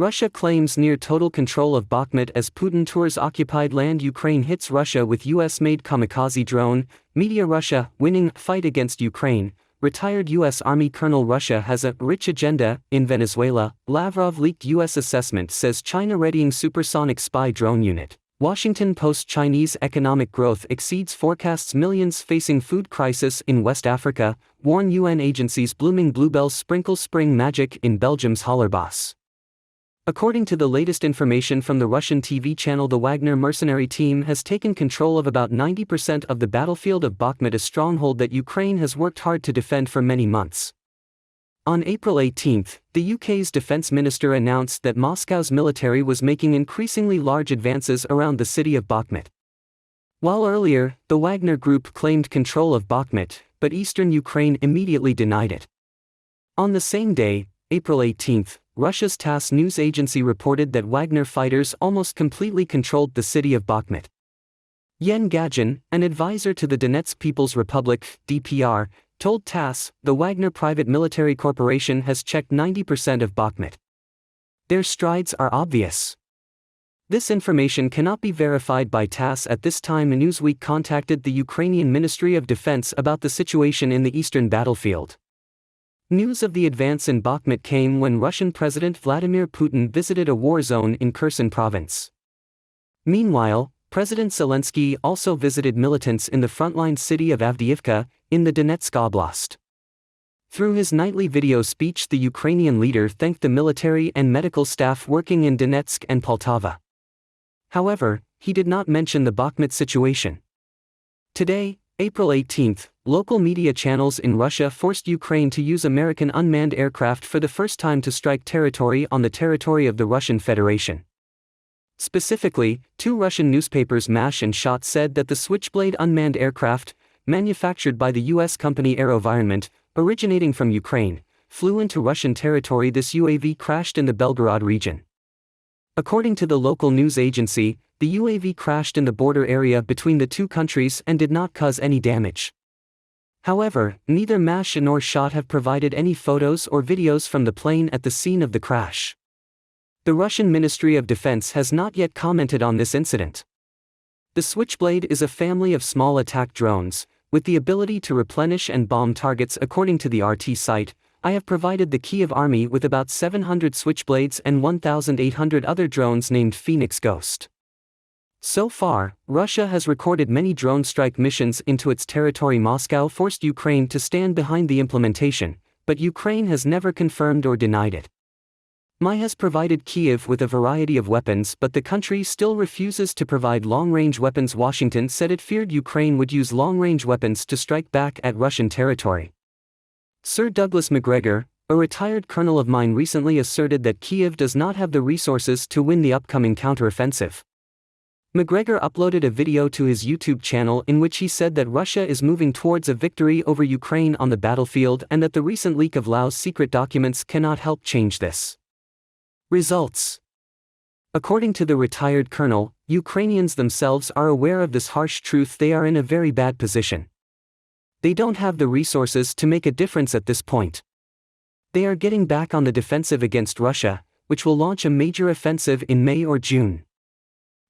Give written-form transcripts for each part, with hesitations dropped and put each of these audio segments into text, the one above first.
Russia claims near total control of Bakhmut as Putin tours occupied land. Ukraine hits Russia with US-made kamikaze drone. Media Russia winning fight against Ukraine. Retired U.S. Army Colonel Russia has a rich agenda. In Venezuela, Lavrov leaked U.S. assessment says China readying supersonic spy drone unit. Washington Post Chinese economic growth exceeds forecasts. Millions facing food crisis in West Africa. Warn UN agencies blooming bluebells sprinkle spring magic in Belgium's Hallerbos. According to the latest information from the Russian TV channel, the Wagner mercenary team has taken control of about 90% of the battlefield of Bakhmut, a stronghold that Ukraine has worked hard to defend for many months. On April 18, the UK's defence minister announced that Moscow's military was making increasingly large advances around the city of Bakhmut. While earlier, the Wagner group claimed control of Bakhmut, but eastern Ukraine immediately denied it. On the same day, April 18, Russia's TASS news agency reported that Wagner fighters almost completely controlled the city of Bakhmut. Yen Gagin, an advisor to the Donetsk People's Republic (DPR), told TASS, the Wagner private military corporation has checked 90% of Bakhmut. Their strides are obvious. This information cannot be verified by TASS at this time. Newsweek contacted the Ukrainian Ministry of Defense about the situation in the eastern battlefield. News of the advance in Bakhmut came when Russian President Vladimir Putin visited a war zone in Kherson province. Meanwhile, President Zelensky also visited militants in the frontline city of Avdiivka, in the Donetsk Oblast. Through his nightly video speech, the Ukrainian leader thanked the military and medical staff working in Donetsk and Poltava. However, he did not mention the Bakhmut situation. Today, April 18, local media channels in Russia forced Ukraine to use American unmanned aircraft for the first time to strike territory on the territory of the Russian Federation. Specifically, two Russian newspapers MASH and SHOT said that the Switchblade unmanned aircraft, manufactured by the U.S. company AeroVironment, originating from Ukraine, flew into Russian territory. This UAV crashed in the Belgorod region. According to the local news agency, the UAV crashed in the border area between the two countries and did not cause any damage. However, neither MASH nor SHOT have provided any photos or videos from the plane at the scene of the crash. The Russian Ministry of Defense has not yet commented on this incident. The Switchblade is a family of small attack drones, with the ability to replenish and bomb targets. According to the RT site, I have provided the Kyiv army with about 700 Switchblades and 1,800 other drones named Phoenix Ghost. So far, Russia has recorded many drone strike missions into its territory. Moscow forced Ukraine to stand behind the implementation, but Ukraine has never confirmed or denied it. MI has provided Kyiv with a variety of weapons, but the country still refuses to provide long-range weapons. Washington said it feared Ukraine would use long-range weapons to strike back at Russian territory. Sir Douglas Macgregor, a retired colonel of mine, recently asserted that Kyiv does not have the resources to win the upcoming counteroffensive. Macgregor uploaded a video to his YouTube channel in which he said that Russia is moving towards a victory over Ukraine on the battlefield and that the recent leak of Laos secret documents cannot help change this. Results. According to the retired colonel, Ukrainians themselves are aware of this harsh truth. They are in a very bad position. They don't have the resources to make a difference at this point. They are getting back on the defensive against Russia, which will launch a major offensive in May or June.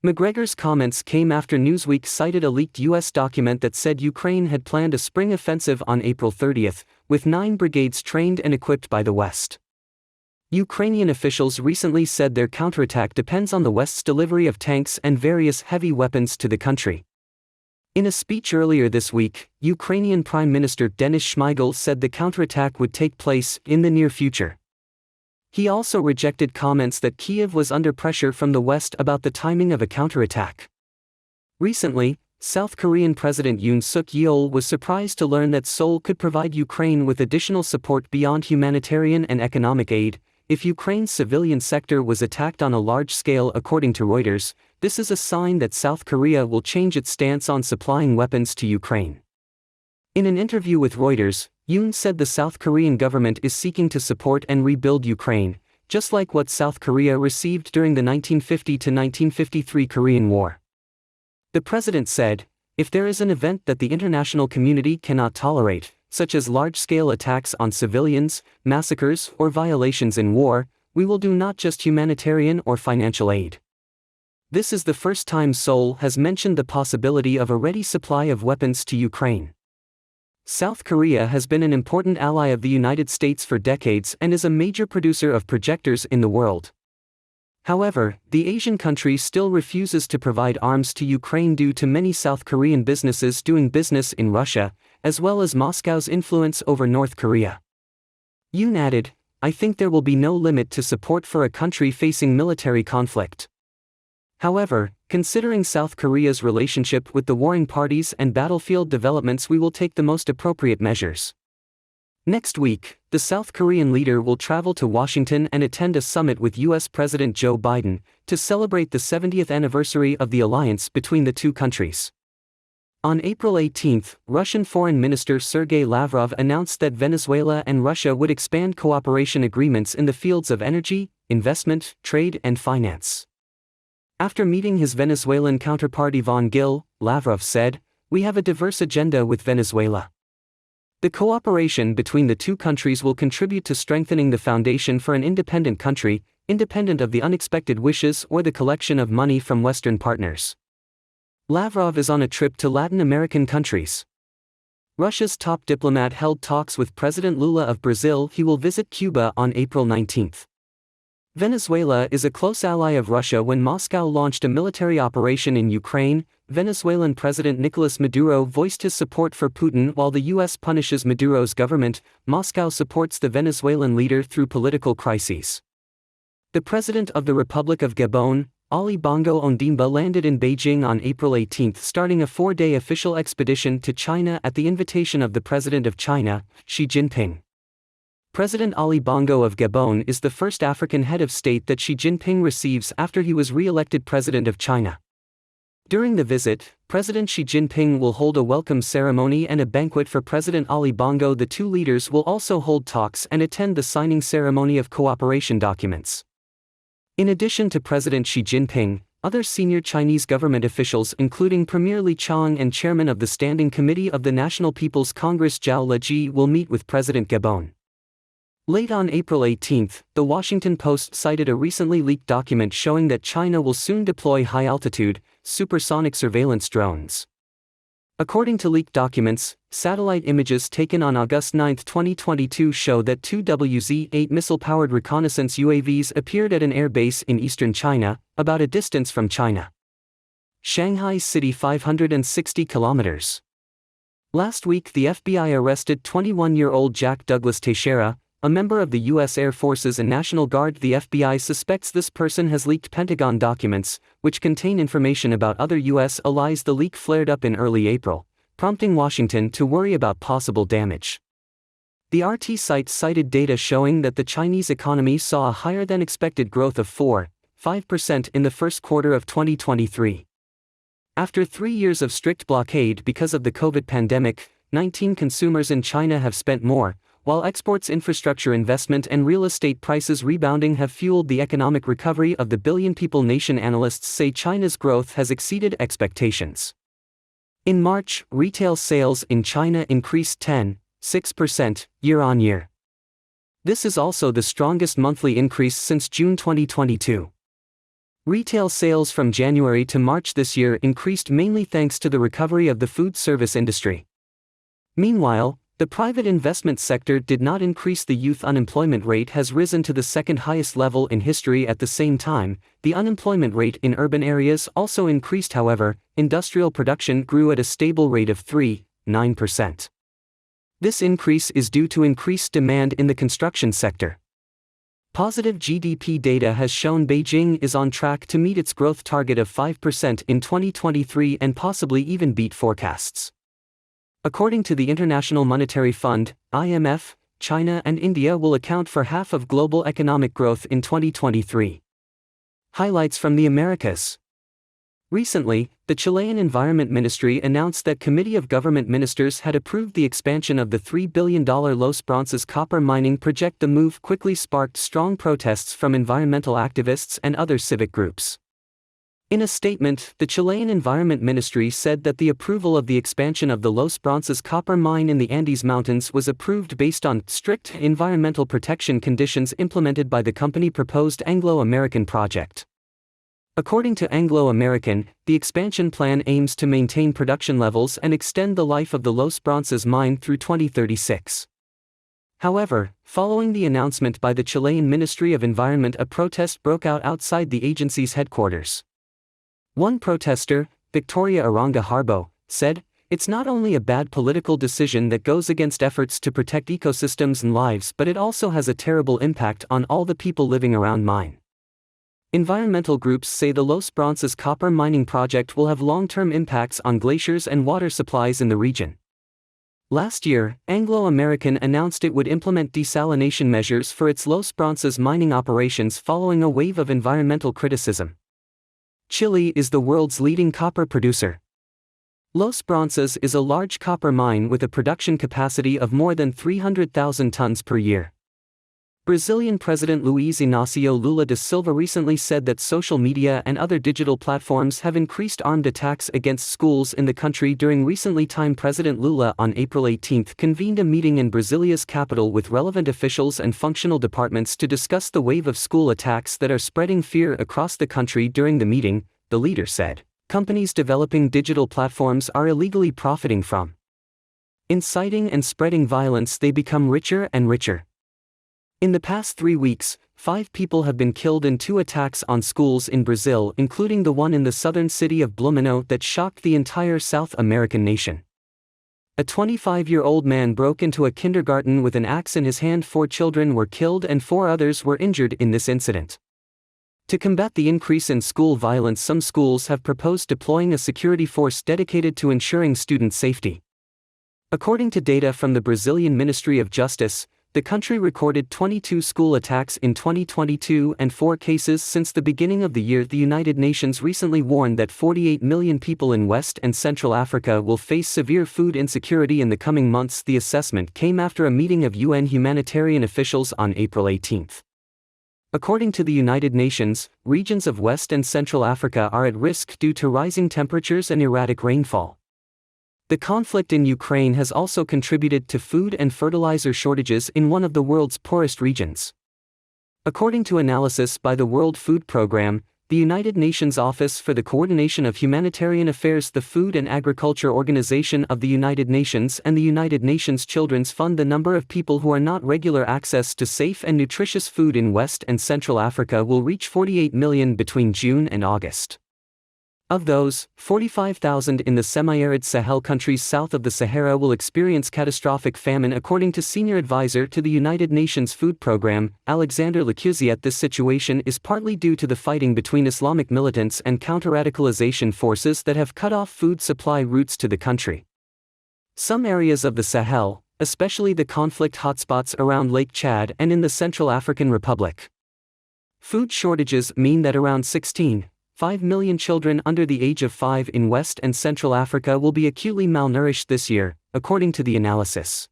Macgregor's comments came after Newsweek cited a leaked U.S. document that said Ukraine had planned a spring offensive on April 30, with 9 brigades trained and equipped by the West. Ukrainian officials recently said their counterattack depends on the West's delivery of tanks and various heavy weapons to the country. In a speech earlier this week, Ukrainian Prime Minister Denis Shmyhal said the counterattack would take place in the near future. He also rejected comments that Kyiv was under pressure from the West about the timing of a counterattack. Recently, South Korean President Yoon Suk-yeol was surprised to learn that Seoul could provide Ukraine with additional support beyond humanitarian and economic aid. If Ukraine's civilian sector was attacked on a large scale, according to Reuters, this is a sign that South Korea will change its stance on supplying weapons to Ukraine. In an interview with Reuters, Yoon said the South Korean government is seeking to support and rebuild Ukraine, just like what South Korea received during the 1950–1953 Korean War. The president said, "If there is an event that the international community cannot tolerate, such as large-scale attacks on civilians, massacres, or violations in war, we will do not just humanitarian or financial aid. This is the first time Seoul has mentioned the possibility of a ready supply of weapons to Ukraine. South Korea has been an important ally of the United States for decades and is a major producer of projectors in the world. However, the Asian country still refuses to provide arms to Ukraine due to many South Korean businesses doing business in Russia, as well as Moscow's influence over North Korea. Yoon added, "I think there will be no limit to support for a country facing military conflict." However, considering South Korea's relationship with the warring parties and battlefield developments, we will take the most appropriate measures. Next week, the South Korean leader will travel to Washington and attend a summit with U.S. President Joe Biden to celebrate the 70th anniversary of the alliance between the two countries. On April 18, Russian Foreign Minister Sergei Lavrov announced that Venezuela and Russia would expand cooperation agreements in the fields of energy, investment, trade, and finance. After meeting his Venezuelan counterpart Ivan Gil, Lavrov said, "We have a diverse agenda with Venezuela. The cooperation between the two countries will contribute to strengthening the foundation for an independent country, independent of the unexpected wishes or the collection of money from Western partners." Lavrov is on a trip to Latin American countries. Russia's top diplomat held talks with President Lula of Brazil. He will visit Cuba on April 19. Venezuela is a close ally of Russia. When Moscow launched a military operation in Ukraine, Venezuelan President Nicolas Maduro voiced his support for Putin. While the U.S. punishes Maduro's government, Moscow supports the Venezuelan leader through political crises. The President of the Republic of Gabon, Ali Bongo Ondimba, landed in Beijing on April 18, starting a 4-day official expedition to China at the invitation of the President of China, Xi Jinping. President Ali Bongo of Gabon is the first African head of state that Xi Jinping receives after he was re-elected President of China. During the visit, President Xi Jinping will hold a welcome ceremony and a banquet for President Ali Bongo. The two leaders will also hold talks and attend the signing ceremony of cooperation documents. In addition to President Xi Jinping, other senior Chinese government officials including Premier Li Qiang and Chairman of the Standing Committee of the National People's Congress Zhao Leji will meet with President Gabon. Late on April 18, The Washington Post cited a recently leaked document showing that China will soon deploy high-altitude, supersonic surveillance drones. According to leaked documents, satellite images taken on August 9, 2022 show that two WZ-8 missile-powered reconnaissance UAVs appeared at an air base in eastern China, about a distance from China. Shanghai City 560 kilometers. Last week the FBI arrested 21-year-old Jack Douglas Teixeira, a member of the U.S. Air Forces and National Guard. The FBI suspects this person has leaked Pentagon documents, which contain information about other U.S. allies. The leak flared up in early April, prompting Washington to worry about possible damage. The RT site cited data showing that the Chinese economy saw a higher-than-expected growth of 4.5% in the first quarter of 2023. After 3 years of strict blockade because of the COVID pandemic, 19 consumers in China have spent more, while exports, infrastructure investment and real estate prices rebounding have fueled the economic recovery of the billion-people nation. Analysts say China's growth has exceeded expectations. In March, retail sales in China increased 10.6% year-on-year. This is also the strongest monthly increase since June 2022. Retail sales from January to March this year increased mainly thanks to the recovery of the food service industry. Meanwhile, the private investment sector did not increase. The youth unemployment rate has risen to the second highest level in history. At the same time, the unemployment rate in urban areas also increased. However, industrial production grew at a stable rate of 3.9%. This increase is due to increased demand in the construction sector. Positive GDP data has shown Beijing is on track to meet its growth target of 5% in 2023 and possibly even beat forecasts. According to the International Monetary Fund, IMF, China and India will account for half of global economic growth in 2023. Highlights from the Americas. Recently, the Chilean Environment Ministry announced that Committee of Government Ministers had approved the expansion of the $3 billion Los Bronces copper mining project. The move quickly sparked strong protests from environmental activists and other civic groups. In a statement, the Chilean Environment Ministry said that the approval of the expansion of the Los Bronces copper mine in the Andes Mountains was approved based on strict environmental protection conditions implemented by the company-proposed Anglo-American project. According to Anglo-American, the expansion plan aims to maintain production levels and extend the life of the Los Bronces mine through 2036. However, following the announcement by the Chilean Ministry of Environment, a protest broke out outside the agency's headquarters. One protester, Victoria Aranga Harbo, said, "It's not only a bad political decision that goes against efforts to protect ecosystems and lives, but it also has a terrible impact on all the people living around mine." Environmental groups say the Los Bronces copper mining project will have long-term impacts on glaciers and water supplies in the region. Last year, Anglo-American announced it would implement desalination measures for its Los Bronces mining operations following a wave of environmental criticism. Chile is the world's leading copper producer. Los Bronces is a large copper mine with a production capacity of more than 300,000 tons per year. Brazilian President Luiz Inácio Lula da Silva recently said that social media and other digital platforms have increased armed attacks against schools in the country during recently timed. President Lula on April 18 convened a meeting in Brasilia's capital with relevant officials and functional departments to discuss the wave of school attacks that are spreading fear across the country. During the meeting, the leader said, "Companies developing digital platforms are illegally profiting from inciting and spreading violence. They become richer and richer." In the past 3 weeks, 5 people have been killed in 2 attacks on schools in Brazil, including the one in the southern city of Blumenau that shocked the entire South American nation. A 25-year-old man broke into a kindergarten with an axe in his hand. 4 children were killed and 4 others were injured in this incident. To combat the increase in school violence, some schools have proposed deploying a security force dedicated to ensuring student safety. According to data from the Brazilian Ministry of Justice, the country recorded 22 school attacks in 2022 and 4 cases since the beginning of the year. The United Nations recently warned that 48 million people in West and Central Africa will face severe food insecurity in the coming months. The assessment came after a meeting of UN humanitarian officials on April 18. According to the United Nations, regions of West and Central Africa are at risk due to rising temperatures and erratic rainfall. The conflict in Ukraine has also contributed to food and fertilizer shortages in one of the world's poorest regions. According to analysis by the World Food Programme, the United Nations Office for the Coordination of Humanitarian Affairs, the Food and Agriculture Organization of the United Nations, and the United Nations Children's Fund, the number of people who are not regular access to safe and nutritious food in West and Central Africa will reach 48 million between June and August. Of those, 45,000 in the semi-arid Sahel countries south of the Sahara will experience catastrophic famine, according to senior advisor to the United Nations Food Programme, Alexander Lacuzziette. This situation is partly due to the fighting between Islamic militants and counter-radicalization forces that have cut off food supply routes to the country. Some areas of the Sahel, especially the conflict hotspots around Lake Chad and in the Central African Republic. Food shortages mean that around 16.5 million children under the age of 5 in West and Central Africa will be acutely malnourished this year, according to the analysis.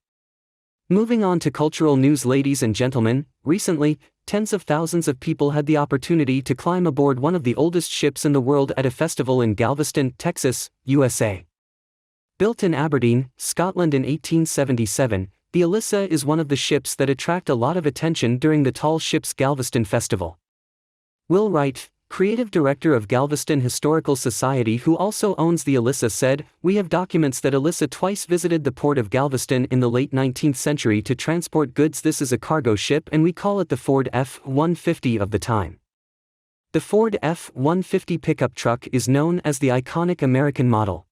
Moving on to cultural news, ladies and gentlemen, recently, tens of thousands of people had the opportunity to climb aboard one of the oldest ships in the world at a festival in Galveston, Texas, USA. Built in Aberdeen, Scotland in 1877, the Alyssa is one of the ships that attract a lot of attention during the Tall Ships Galveston Festival. Will Wright, creative director of Galveston Historical Society, who also owns the Alyssa, said, "We have documents that Alyssa twice visited the port of Galveston in the late 19th century to transport goods. This is a cargo ship and we call it the Ford F-150 of the time." The Ford F-150 pickup truck is known as the iconic American model.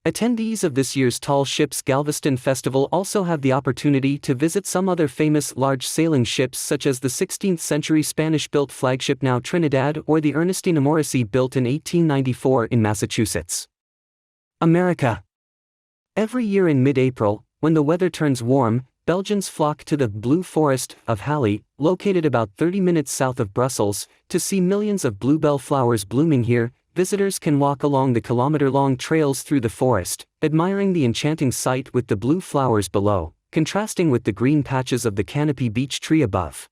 Attendees of this year's Tall Ships Galveston Festival also have the opportunity to visit some other famous large sailing ships, such as the 16th-century Spanish-built flagship Now Trinidad or the Ernestina Morrissey, built in 1894 in Massachusetts. America. Every year in mid-April, when the weather turns warm, Belgians flock to the Blue Forest of Halle, located about 30 minutes south of Brussels, to see millions of bluebell flowers blooming here. Visitors can walk along the kilometer-long trails through the forest, admiring the enchanting sight with the blue flowers below, contrasting with the green patches of the canopy beech tree above.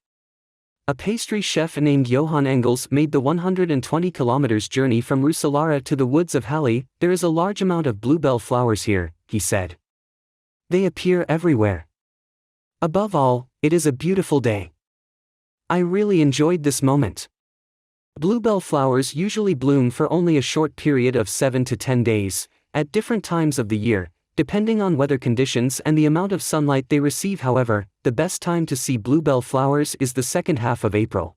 A pastry chef named Johann Engels made the 120 kilometers journey from Rusalara to the woods of Halle. There is a large amount of bluebell flowers here, he said. They appear everywhere. Above all, it is a beautiful day. I really enjoyed this moment. Bluebell flowers usually bloom for only a short period of 7 to 10 days, at different times of the year, depending on weather conditions and the amount of sunlight they receive. However, the best time to see bluebell flowers is the second half of April.